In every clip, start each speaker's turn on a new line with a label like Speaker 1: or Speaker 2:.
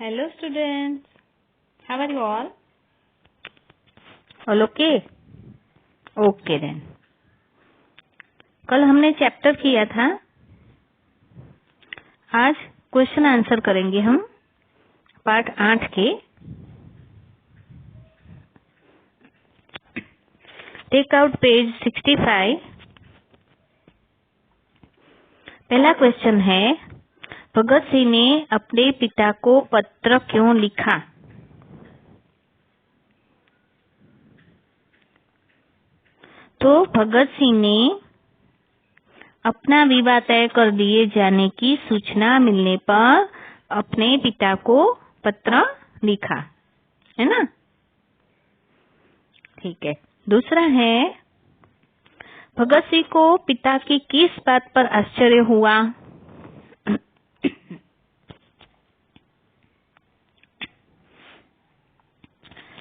Speaker 1: Hello students, how are you all?
Speaker 2: All okay okay then. कल हमने chapter किया था, आज क्वेश्चन आंसर करेंगे हम पार्ट 8 के। Take out page 65। पहला क्वेश्चन है, भगत सिंह ने अपने पिता को पत्र क्यों लिखा? तो भगत सिंह ने अपना विवाह तय कर दिए जाने की सूचना मिलने पर अपने पिता को पत्र लिखा, है ना? ठीक है। दूसरा है, भगत सिंह को पिता की किस बात पर आश्चर्य हुआ?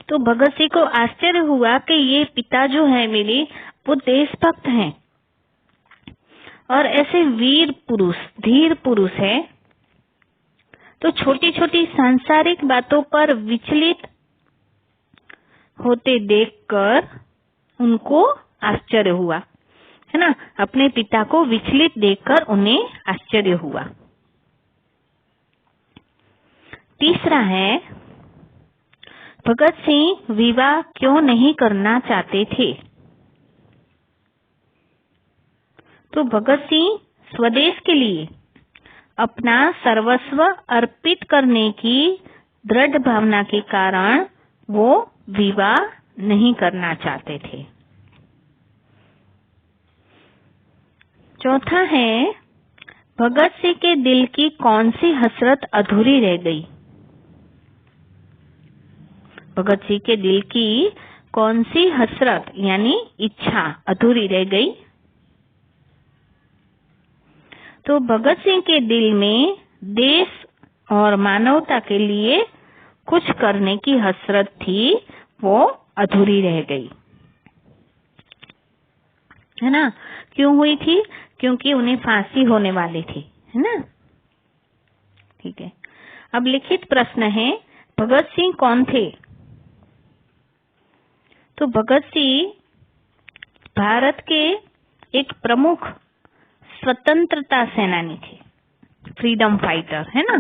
Speaker 2: तो भगत सिंह को आश्चर्य हुआ कि ये पिता जो है मेरे, वो देशभक्त हैं और ऐसे वीर पुरुष, धीर पुरुष है, तो छोटी छोटी सांसारिक बातों पर विचलित होते देखकर उनको आश्चर्य हुआ, है ना? अपने पिता को विचलित देखकर उन्हें आश्चर्य हुआ। तीसरा है, भगत सिंह विवाह क्यों नहीं करना चाहते थे? तो भगत सिंह स्वदेश के लिए अपना सर्वस्व अर्पित करने की दृढ़ भावना के कारण वो विवाह नहीं करना चाहते थे। चौथा है, भगत सिंह के दिल की कौन सी हसरत अधूरी रह गई? भगत सिंह के दिल की कौन सी हसरत यानी इच्छा अधूरी रह गई? तो भगत सिंह के दिल में देश और मानवता के लिए कुछ करने की हसरत थी, वो अधूरी रह गई, है ना? क्यों हुई थी? क्योंकि उन्हें फांसी होने वाली थी, है ना? ठीक है। अब लिखित प्रश्न है, भगत सिंह कौन थे? तो भगत सिंह भारत के एक प्रमुख स्वतंत्रता सेनानी थे, फ्रीडम फाइटर, है ना?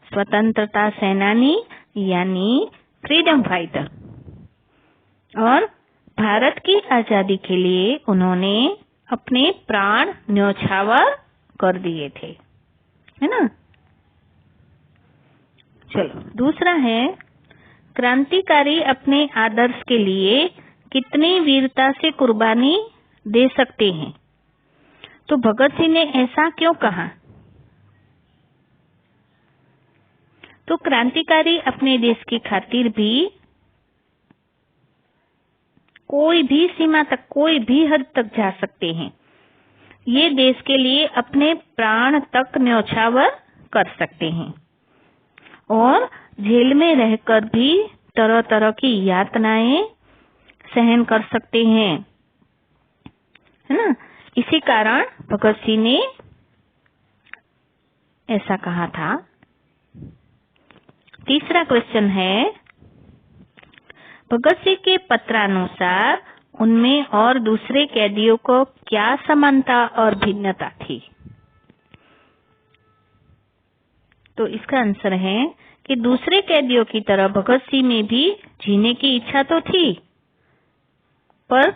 Speaker 2: स्वतंत्रता सेनानी यानी फ्रीडम फाइटर। और भारत की आजादी के लिए उन्होंने अपने प्राण न्यौछावर कर दिए थे, है ना? चलो, दूसरा है, क्रांतिकारी अपने आदर्श के लिए कितनी वीरता से कुर्बानी दे सकते हैं? तो भगत सिंह ने ऐसा क्यों कहा? तो क्रांतिकारी अपने देश की खातिर भी कोई भी सीमा तक, कोई भी हद तक जा सकते हैं। ये देश के लिए अपने प्राण तक न्यौछावर कर सकते हैं और जेल में रहकर भी तरह तरह की यातनाएं सहन कर सकते हैं, है ना? इसी कारण भगत सिंह ने ऐसा कहा था। तीसरा क्वेश्चन है, भगत सिंह के पत्रानुसार उनमें और दूसरे कैदियों को क्या समानता और भिन्नता थी? तो इसका आंसर है कि दूसरे कैदियों की तरह भगत सिंह में भी जीने की इच्छा तो थी, पर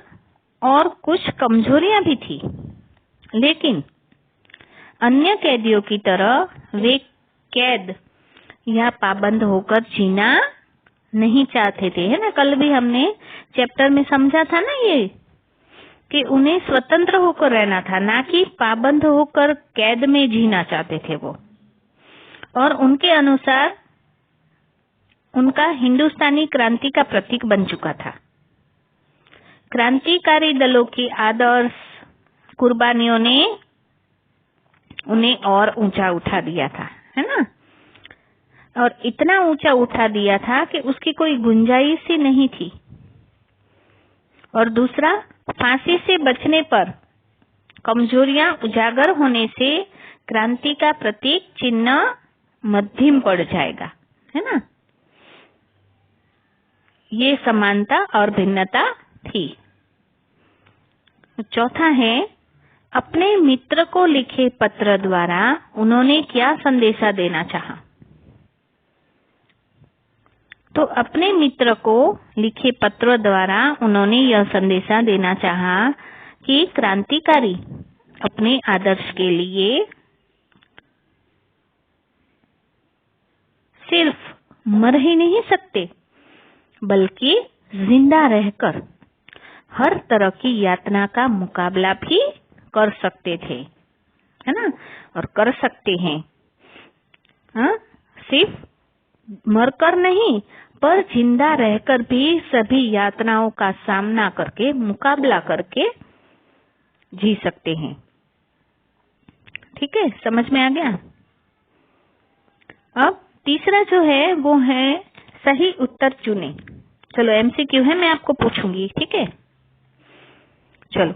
Speaker 2: और कुछ कमजोरियां भी थी। लेकिन अन्य कैदियों की तरह वे कैद या पाबंद होकर जीना नहीं चाहते थे, है ना? कल भी हमने चैप्टर में समझा था ना ये, कि उन्हें स्वतंत्र होकर रहना था, ना कि पाबंद होकर कैद में जीना चाहते थे वो। और उनके अनुसार उनका हिंदुस्तानी क्रांति का प्रतीक बन चुका था। क्रांतिकारी दलों की आदर्श कुर्बानियों ने उन्हें और ऊंचा उठा दिया था, है ना? और इतना ऊंचा उठा दिया था कि उसकी कोई गुंजाइश ही नहीं थी। और दूसरा, फांसी से बचने पर कमजोरियां उजागर होने से क्रांति का प्रतीक चिन्ह मध्यम पड़ जाएगा, है ना। ये समानता और भिन्नता थी। चौथा है, अपने मित्र को लिखे पत्र द्वारा उन्होंने क्या संदेशा देना चाहा। तो अपने मित्र को लिखे पत्र द्वारा उन्होंने यह संदेशा देना चाहा कि क्रांतिकारी अपने आदर्श के लिए सिर्फ मर ही नहीं सकते, बल्कि जिंदा रहकर हर तरह की यातना का मुकाबला भी कर सकते थे, है ना, और कर सकते हैं। हाँ, सिर्फ मरकर नहीं, पर जिंदा रहकर भी सभी यातनाओं का सामना करके, मुकाबला करके जी सकते हैं। ठीक है, समझ में आ गया। अब तीसरा जो है वो है सही उत्तर चुने। चलो एमसीक्यू है, मैं आपको पूछूंगी, ठीक है। चलो,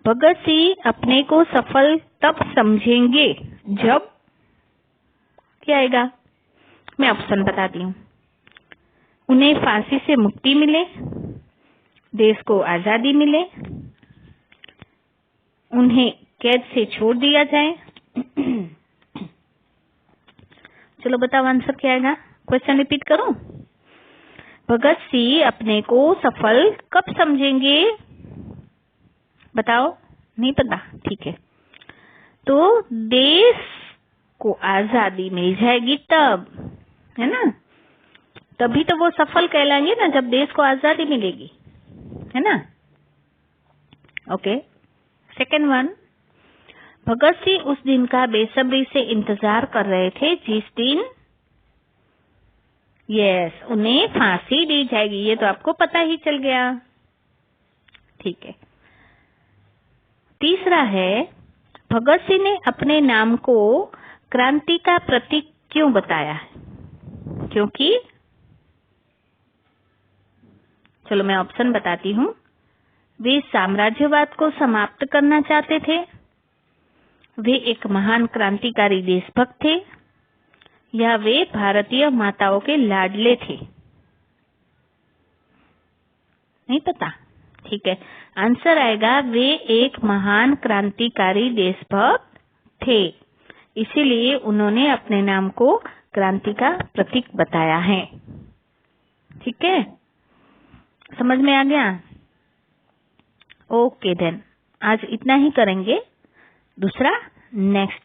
Speaker 2: भगत सिंह अपने को सफल तब समझेंगे जब क्या आएगा, मैं ऑप्शन बताती हूँ। उन्हें फांसी से मुक्ति मिले, देश को आजादी मिले, उन्हें कैद से छोड़ दिया जाए। चलो बताओ आंसर क्या आएगा। क्वेश्चन रिपीट करो। भगत सिंह अपने को सफल कब समझेंगे, बताओ। नहीं पता, ठीक है। तो देश को आजादी मिल जाएगी तब, है ना, तभी तो वो सफल कहलाएंगे ना, जब देश को आजादी मिलेगी, है ना। Okay, second one, Bhagat Singh उस दिन का बेसब्री से इंतजार कर रहे थे जिस दिन उन्हें फांसी दी जाएगी। ये तो आपको पता ही चल गया, ठीक है। तीसरा है, भगत सिंह ने अपने नाम को क्रांति का प्रतीक क्यों बताया है, क्योंकि, चलो मैं ऑप्शन बताती हूँ। वे साम्राज्यवाद को समाप्त करना चाहते थे, वे एक महान क्रांतिकारी देशभक्त थे, या वे भारतीय माताओं के लाडले थे। नहीं पता, ठीक है। आंसर आएगा वे एक महान क्रांतिकारी देशभक्त थे, इसीलिए उन्होंने अपने नाम को क्रांति का प्रतीक बताया है। ठीक है, समझ में आ गया। ओके देन, आज इतना ही करेंगे, दूसरा नेक्स्ट